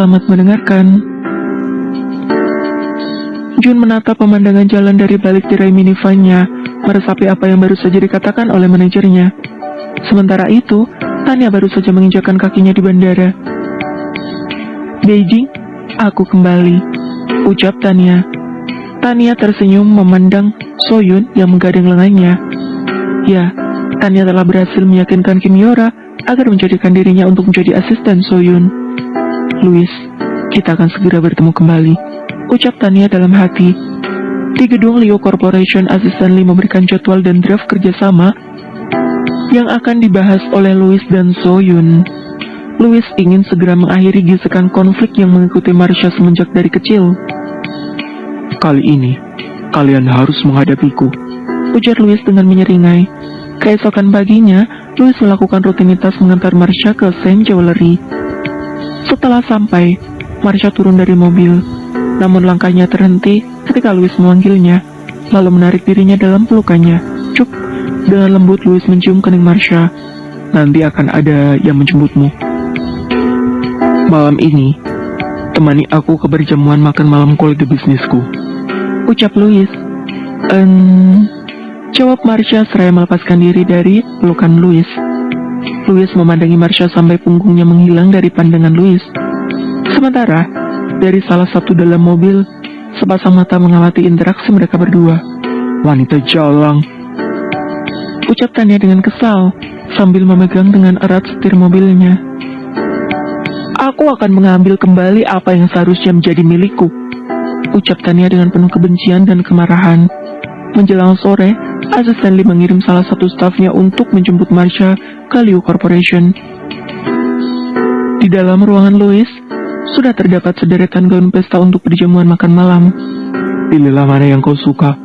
Selamat mendengarkan. Jun menatap pemandangan jalan dari balik tirai minivan-nya, meresapi apa yang baru saja dikatakan oleh manajernya. Sementara itu, Tania baru saja menginjakkan kakinya di bandara. Beijing, aku kembali, ucap Tania. Tania tersenyum memandang Soyun yang menggadang lengannya. Ya, Tania telah berhasil meyakinkan Kim Yora agar menjadikan dirinya untuk menjadi asisten Soyun. Louis, kita akan segera bertemu kembali, ucap Tania dalam hati. Di gedung Liu Corporation, asisten Lee memberikan jadwal dan draft kerjasama yang akan dibahas oleh Louis dan Soyun. Louis ingin segera mengakhiri gesekan konflik yang mengikuti Marsha semenjak dari kecil. Kali ini, kalian harus menghadapiku, ujar Louis dengan menyeringai. Keesokan paginya, Louis melakukan rutinitas mengantar Marsha ke Saint Jewelry. Setelah sampai, Marsha turun dari mobil. Namun langkahnya terhenti ketika Louis memanggilnya, lalu menarik dirinya dalam pelukannya. Cuk, dengan lembut Louis mencium kening Marsha. Nanti akan ada yang menjemputmu. Malam ini, temani aku ke perjamuan makan malam kolega bisnisku, ucap Louis. Jawab Marsha seraya melepaskan diri dari pelukan Louis. Louis memandangi Marsha sampai punggungnya menghilang dari pandangan Louis. Sementara, dari salah satu dalam mobil, sepasang mata mengamati interaksi mereka berdua. Wanita jalang, ucap Tania dengan kesal, sambil memegang dengan erat setir mobilnya. Aku akan mengambil kembali apa yang seharusnya menjadi milikku, ucap Tania dengan penuh kebencian dan kemarahan. Menjelang sore, asisten Lee mengirim salah satu stafnya untuk menjemput Marsha ke Liu Corporation. Di dalam ruangan Louis, sudah terdapat sederetan gaun pesta untuk perjamuan makan malam. Pilihlah mana yang kau suka,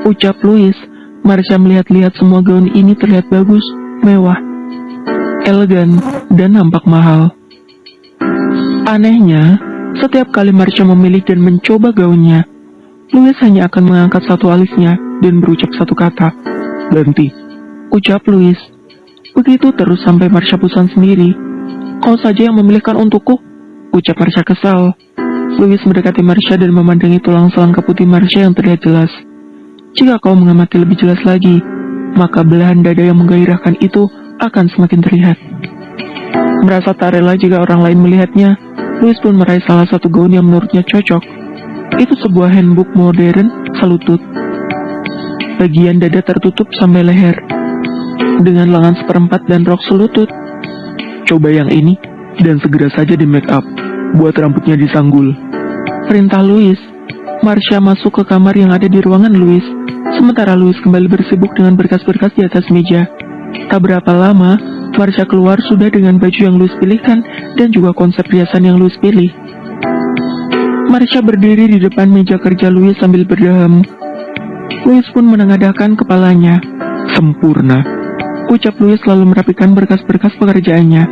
ucap Louis. Marsha melihat-lihat semua gaun ini terlihat bagus, mewah, elegan, dan nampak mahal. Anehnya, setiap kali Marsha memilih dan mencoba gaunnya, Louis hanya akan mengangkat satu alisnya dan berucap satu kata, "Berhenti," ucap Louis. Begitu terus sampai Marsha bosan sendiri. Kau saja yang memilihkan untukku, ucap Marsha kesal. Louis mendekati Marsha dan memandangi tulang selangkah putih Marsha yang terlihat jelas. Jika kau mengamati lebih jelas lagi, maka belahan dada yang menggairahkan itu akan semakin terlihat. Merasa tak rela jika orang lain melihatnya, Louis pun meraih salah satu gaun yang menurutnya cocok. Itu sebuah handbook modern selutut. Bagian dada tertutup sampai leher, dengan lengan seperempat dan rok selutut. Coba yang ini, dan segera saja di make up, buat rambutnya disanggul, perintah Louis. Marsha masuk ke kamar yang ada di ruangan Louis, sementara Louis kembali bersibuk dengan berkas-berkas di atas meja. Tak berapa lama, Marsha keluar sudah dengan baju yang Louis pilihkan dan juga konsep riasan yang Louis pilih. Marsha berdiri di depan meja kerja Louis sambil berdeham. Louis pun menengadahkan kepalanya. Sempurna, ucap Louis lalu merapikan berkas-berkas pekerjaannya.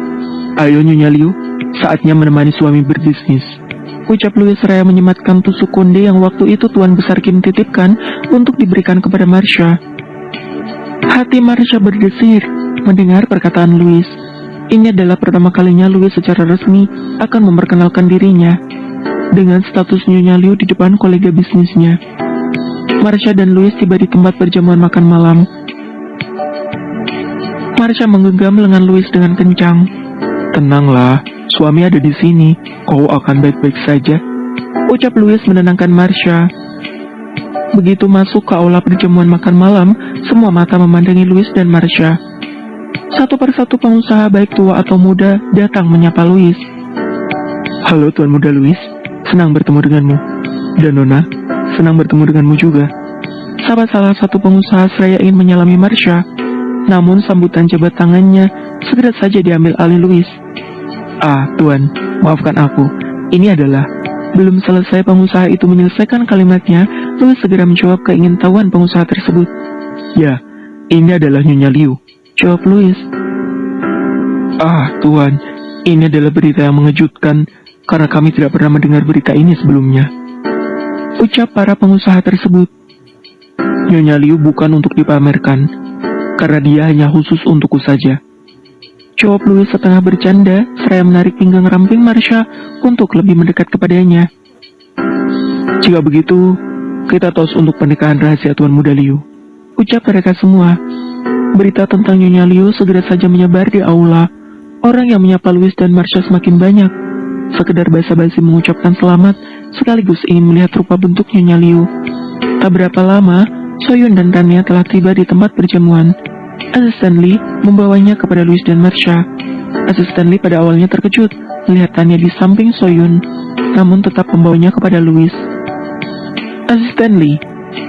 Ayo Nyonya Liu, saatnya menemani suami berbisnis, ucap Louis seraya menyematkan tusuk konde yang waktu itu Tuan Besar Kim titipkan untuk diberikan kepada Marsha. Hati Marsha berdesir mendengar perkataan Louis. Ini adalah pertama kalinya Louis secara resmi akan memperkenalkan dirinya dengan status Nyonya Liu di depan kolega bisnisnya. Marsha dan Louis tiba di tempat perjamuan makan malam. Marsha menggenggam lengan Louis dengan kencang. Tenanglah, suami ada di sini, kau akan baik-baik saja, ucap Louis menenangkan Marsha. Begitu masuk ke aula perjamuan makan malam, semua mata memandangi Louis dan Marsha. Satu persatu pengusaha baik tua atau muda datang menyapa Louis. Halo Tuan Muda Louis, senang bertemu denganmu. Dan Nona, senang bertemu denganmu juga. Sahabat salah satu pengusaha seraya ingin menyalami Marsha, namun sambutan jabat tangannya segera saja diambil alih Louis. Tuan, maafkan aku. Ini adalah... Belum selesai pengusaha itu menyelesaikan kalimatnya, Louis segera menjawab keingintahuan pengusaha tersebut. Ya, ini adalah Nyonya Liu, jawab Louis. Tuan, ini adalah berita yang mengejutkan, karena kami tidak pernah mendengar berita ini sebelumnya, ucap para pengusaha tersebut. Nyonya Liu bukan untuk dipamerkan, karena dia hanya khusus untukku saja. Jawab Louis setengah bercanda, seraya menarik pinggang ramping Marsha untuk lebih mendekat kepadanya. Jika begitu, kita tos untuk pernikahan rahasia Tuan Muda Liu, ucap mereka semua. Berita tentang Nyonya Liu segera saja menyebar di aula. Orang yang menyapa Louis dan Marsha semakin banyak. Sekedar basa-basi mengucapkan selamat, sekaligus ingin melihat rupa bentuk Nyonya Liu. Tak berapa lama, Soyun dan Tanya telah tiba di tempat perjamuan. Asisten Lee membawanya kepada Louis dan Marsha. Asisten Lee pada awalnya terkejut melihat Tanya di samping Soyun, namun tetap membawanya kepada Louis. Asisten Lee,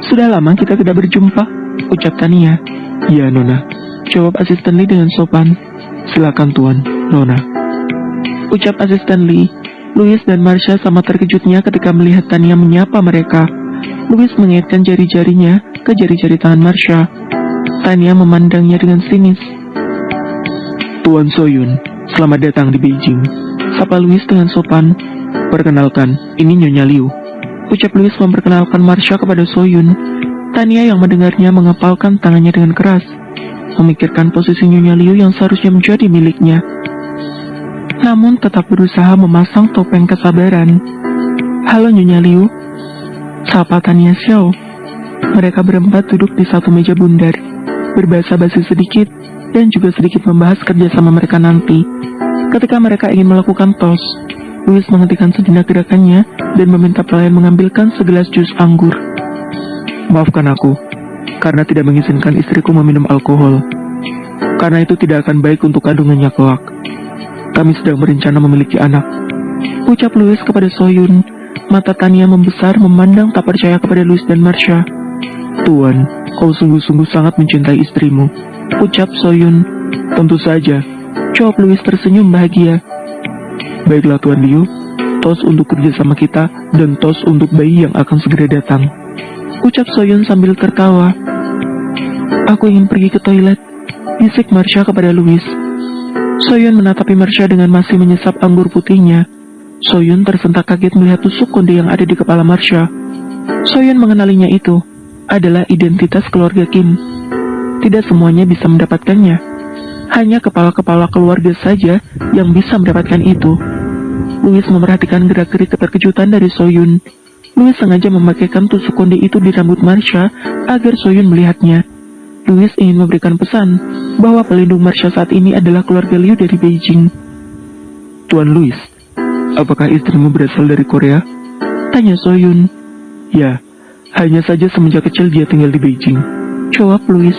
sudah lama kita tidak berjumpa, ucap Tanya. Ya, Nona, jawab Asisten Lee dengan sopan. Silakan Tuan, Nona, ucap Asisten Lee. Louis dan Marsha sama terkejutnya ketika melihat Tanya menyapa mereka. Louis mengaitkan jari-jarinya ke jari-jari tangan Marsha. Tanya memandangnya dengan sinis. Tuan Soyun, selamat datang di Beijing, sapa Louis dengan sopan. Perkenalkan, ini Nyonya Liu, ucap Louis memperkenalkan Marsha kepada Soyun. Tanya yang mendengarnya mengepalkan tangannya dengan keras, memikirkan posisi Nyonya Liu yang seharusnya menjadi miliknya. Namun tetap berusaha memasang topeng kesabaran. Halo Nyonya Liu, sapa Tanya Xiao. Mereka berempat duduk di satu meja bundar, berbahasa-basi sedikit, dan juga sedikit membahas kerjasama mereka nanti. Ketika mereka ingin melakukan tos, Louis menghentikan sejenak gerakannya dan meminta pelayan mengambilkan segelas jus anggur. Maafkan aku, karena tidak mengizinkan istriku meminum alkohol. Karena itu tidak akan baik untuk kandungannya kelak. Kami sedang berencana memiliki anak, ucap Louis kepada Soyun. Mata Tanya membesar memandang tak percaya kepada Louis dan Marsha. Tuan, kau sungguh-sungguh sangat mencintai istrimu, ucap Soyun. Tentu saja, jawab Louis tersenyum bahagia. Baiklah Tuan Liu, tos untuk kerjasama kita dan tos untuk bayi yang akan segera datang, ucap Soyun sambil tertawa. Aku ingin pergi ke toilet, bisik Marsha kepada Louis. Soyun menatapi Marsha dengan masih menyesap anggur putihnya. Soyun tersentak kaget melihat tusuk konde yang ada di kepala Marsha. Soyun mengenalinya, itu adalah identitas keluarga Kim. Tidak semuanya bisa mendapatkannya. Hanya kepala-kepala keluarga saja yang bisa mendapatkan itu. Louis memerhatikan gerak-gerik keterkejutan dari Soyun. Louis sengaja memakaikan tusuk konde itu di rambut Marsha agar Soyun melihatnya. Louis ingin memberikan pesan bahwa pelindung Marsha saat ini adalah keluarga Liu dari Beijing. Tuan Louis, apakah istrimu berasal dari Korea? Tanya Soyun. Ya, hanya saja semenjak kecil dia tinggal di Beijing, jawab Louis.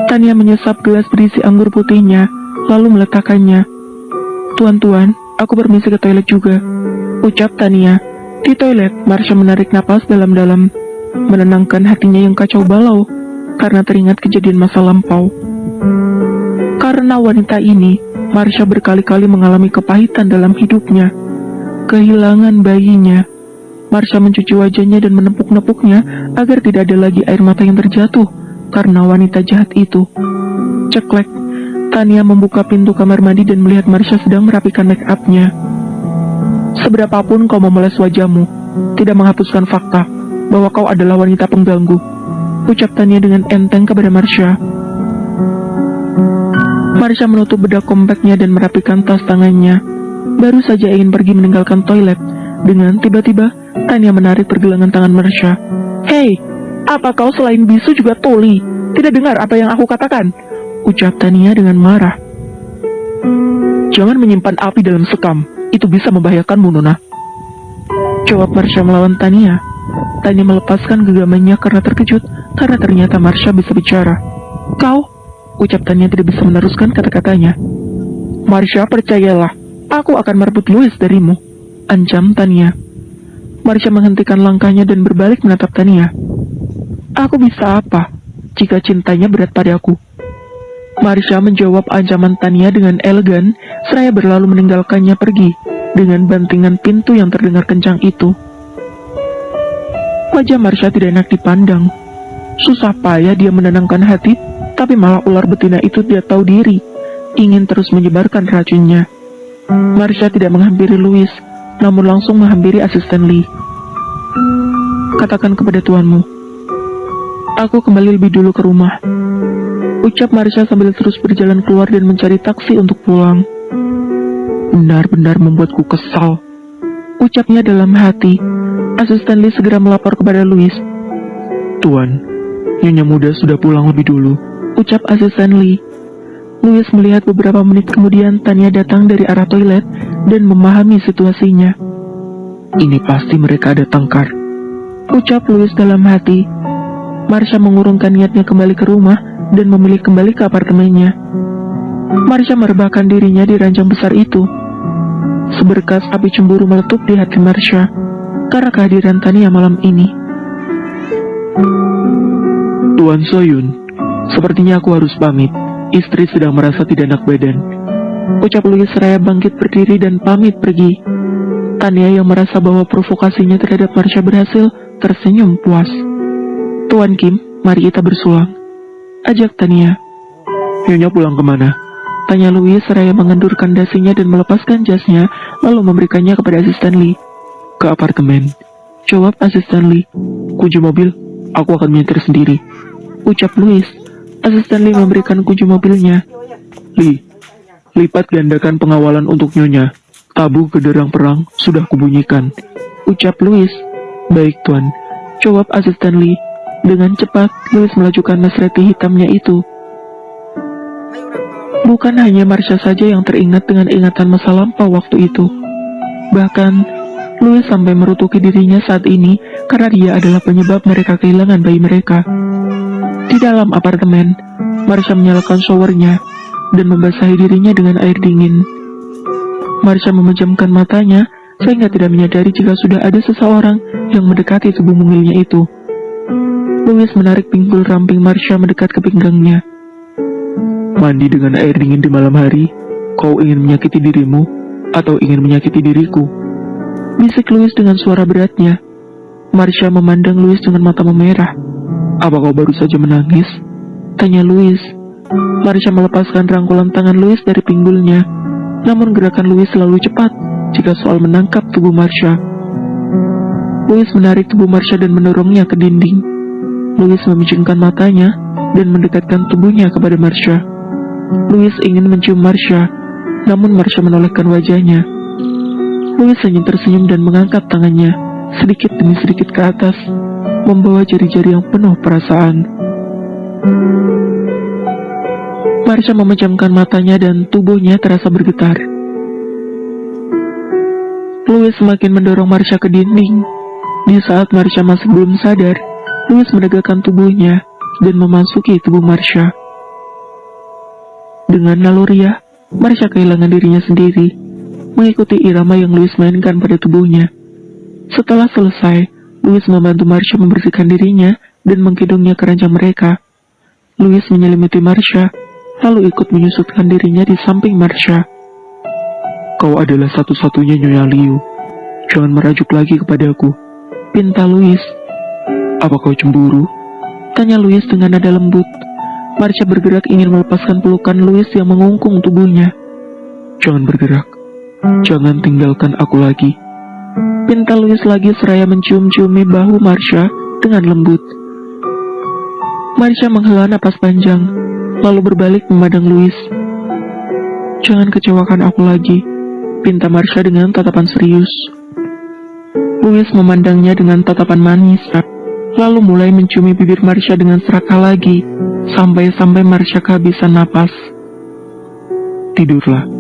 Tanya menyesap gelas berisi anggur putihnya, lalu meletakkannya. Tuan-tuan, aku permisi ke toilet juga, ucap Tanya. Di toilet, Marsha menarik napas dalam-dalam, menenangkan hatinya yang kacau balau karena teringat kejadian masa lampau. Karena wanita ini, Marsha berkali-kali mengalami kepahitan dalam hidupnya. Kehilangan bayinya. Marsha mencuci wajahnya dan menepuk-nepuknya agar tidak ada lagi air mata yang terjatuh karena wanita jahat itu. Ceklek, Tanya membuka pintu kamar mandi dan melihat Marsha sedang merapikan make up-nya. Seberapapun kau memoles wajahmu, tidak menghapuskan fakta bahwa kau adalah wanita pengganggu, ucap Tanya dengan enteng kepada Marsha. Marsha menutup bedak kompaknya dan merapikan tas tangannya. Baru saja ingin pergi meninggalkan toilet, dengan tiba-tiba Tanya menarik pergelangan tangan Marsha. Hei, apa kau selain bisu juga tuli? Tidak dengar apa yang aku katakan? Ucap Tanya dengan marah. Jangan menyimpan api dalam sekam, itu bisa membahayakanmu, Nona, jawab Marsha melawan Tanya. Tanya melepaskan genggamannya karena terkejut, karena ternyata Marsha bisa bicara. Kau, ucap Tanya tidak bisa meneruskan kata-katanya. Marsha, percayalah, aku akan merebut Louis darimu, ancam Tanya. Marsha menghentikan langkahnya dan berbalik menatap Tanya. Aku bisa apa jika cintanya berat padaku? Marsha menjawab ancaman Tanya dengan elegan, seraya berlalu meninggalkannya pergi dengan bantingan pintu yang terdengar kencang itu. Wajah Marsha tidak enak dipandang. Susah payah dia menenangkan hati, tapi malah ular betina itu tidak tahu diri, ingin terus menyebarkan racunnya. Marsha tidak menghampiri Louis, namun langsung menghampiri asisten Lee. Katakan kepada tuanmu, aku kembali lebih dulu ke rumah, ucap Marsha sambil terus berjalan keluar dan mencari taksi untuk pulang. Benar-benar membuatku kesal, ucapnya dalam hati. Asisten Lee segera melapor kepada Louis. Tuan, Nyonya muda sudah pulang lebih dulu, ucap asisten Lee. Louis melihat beberapa menit kemudian Tania datang dari arah toilet dan memahami situasinya. Ini pasti mereka ada tengkar, ucap Louis dalam hati. Marsha mengurungkan niatnya kembali ke rumah dan memilih kembali ke apartemennya. Marsha merebahkan dirinya di ranjang besar itu. Seberkas api cemburu meletup di hati Marsha karena kehadiran Tania malam ini. Tuan Soyun, sepertinya aku harus pamit. Istri sedang merasa tidak enak badan, ucap Louis seraya bangkit berdiri dan pamit pergi. Tania yang merasa bahwa provokasinya terhadap Marsha berhasil tersenyum puas. Tuan Kim, mari kita bersulang, ajak Tania. Nyonya pulang kemana? Tanya Louis seraya mengendurkan dasinya dan melepaskan jasnya, lalu memberikannya kepada asisten Lee. Ke apartemen, jawab asisten Lee. Kunci mobil, aku akan menyetir sendiri, ucap Louis. Asisten Lee memberikan kunci mobilnya. Lee, lipat gandakan pengawalan untuk Nyonya. Tabu gederang perang sudah kubunyikan, ucap Louis. Baik tuan, jawab asisten Lee. Dengan cepat, Louis melajukan Maserati hitamnya itu. Bukan hanya Marsha saja yang teringat dengan ingatan masa lampau waktu itu. Bahkan, Louis sampai merutuki dirinya saat ini karena dia adalah penyebab mereka kehilangan bayi mereka. Di dalam apartemen, Marsha menyalakan showernya dan membasahi dirinya dengan air dingin. Marsha memejamkan matanya sehingga tidak menyadari jika sudah ada seseorang yang mendekati tubuh mungilnya itu. Louis menarik pinggul ramping Marsha mendekat ke pinggangnya. Mandi dengan air dingin di malam hari, kau ingin menyakiti dirimu atau ingin menyakiti diriku? Bisik Louis dengan suara beratnya. Marsha memandang Louis dengan mata memerah. Apa kau baru saja menangis? Tanya Louis. Marsha melepaskan rangkulan tangan Louis dari pinggulnya. Namun gerakan Louis selalu cepat jika soal menangkap tubuh Marsha. Louis menarik tubuh Marsha dan mendorongnya ke dinding. Louis memicingkan matanya dan mendekatkan tubuhnya kepada Marsha. Louis ingin mencium Marsha, namun Marsha menolehkan wajahnya. Louis hanya tersenyum dan mengangkat tangannya sedikit demi sedikit ke atas, membawa jari-jari yang penuh perasaan. Marsha memejamkan matanya dan tubuhnya terasa bergetar. Louis semakin mendorong Marsha ke dinding. Di saat Marsha masih belum sadar, Louis menegakkan tubuhnya dan memasuki tubuh Marsha. Dengan naluriah, Marsha kehilangan dirinya sendiri, mengikuti irama yang Louis mainkan pada tubuhnya. Setelah selesai, Louis membantu Marsha membersihkan dirinya dan menggendongnya ke ranjang mereka. Louis menyelimuti Marsha, lalu ikut menyusutkan dirinya di samping Marsha. Kau adalah satu-satunya Nyonya Liu. Jangan merajuk lagi kepadaku, pinta Louis. Apa kau cemburu? Tanya Louis dengan nada lembut. Marsha bergerak ingin melepaskan pelukan Louis yang mengungkung tubuhnya. Jangan bergerak. Jangan tinggalkan aku lagi, pinta Louis lagi seraya mencium-ciumi bahu Marsha dengan lembut. Marsha menghela napas panjang, lalu berbalik memandang Louis. Jangan kecewakan aku lagi, pinta Marsha dengan tatapan serius. Louis memandangnya dengan tatapan manis, lalu mulai menciumi bibir Marsha dengan serakah lagi, sampai-sampai Marsha kehabisan napas. Tidurlah.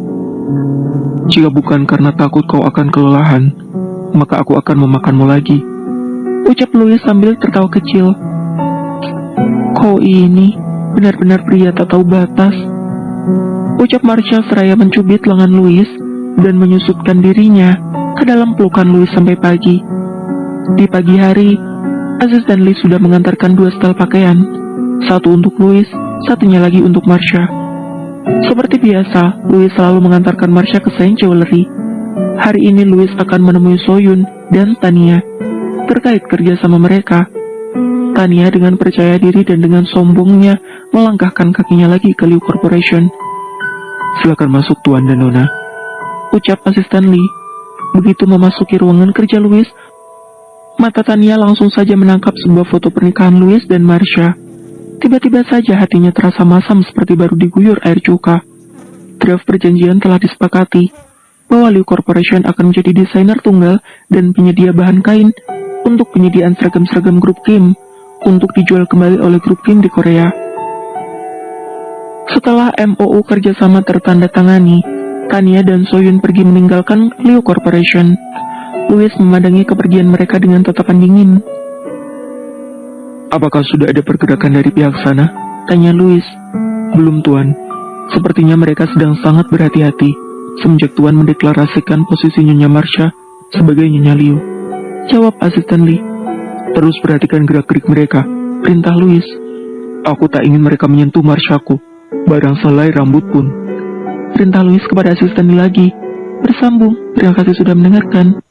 Jika bukan karena takut kau akan kelelahan, maka aku akan memakanmu lagi, ucap Louis sambil tertawa kecil. Kau ini benar-benar pria tak tahu batas, ucap Marsha seraya mencubit lengan Louis dan menyusupkan dirinya ke dalam pelukan Louis sampai pagi. Di pagi hari, asisten Lee sudah mengantarkan 2 setel pakaian, satu untuk Louis, satunya lagi untuk Marsha. Seperti biasa, Louis selalu mengantarkan Marsha ke Saint Jewelry. Hari ini Louis akan menemui Soyun dan Tania terkait kerja sama mereka. Tania dengan percaya diri dan dengan sombongnya melangkahkan kakinya lagi ke Liu Corporation. Silakan masuk Tuan dan Nona, ucap asisten Lee. Begitu memasuki ruangan kerja Louis, mata Tania langsung saja menangkap sebuah foto pernikahan Louis dan Marsha. Tiba-tiba saja hatinya terasa masam seperti baru diguyur air cuka. Draft perjanjian telah disepakati bahwa Liu Corporation akan menjadi desainer tunggal dan penyedia bahan kain untuk penyediaan seragam-seragam grup Kim untuk dijual kembali oleh grup Kim di Korea. Setelah MOU kerjasama tertandatangani, Tanya dan Soyun pergi meninggalkan Liu Corporation. Louis memandangi kepergian mereka dengan tatapan dingin. "Apakah sudah ada pergerakan dari pihak sana?" tanya Louis. "Belum, Tuan. Sepertinya mereka sedang sangat berhati-hati semenjak Tuan mendeklarasikan posisi Nyonya Marsha sebagai Nyonya Liu," jawab asisten Lee. "Terus perhatikan gerak-gerik mereka," perintah Louis. "Aku tak ingin mereka menyentuh Marshaku, barang selai rambut pun," perintah Louis kepada asisten Lee lagi. Bersambung, terima kasih sudah mendengarkan.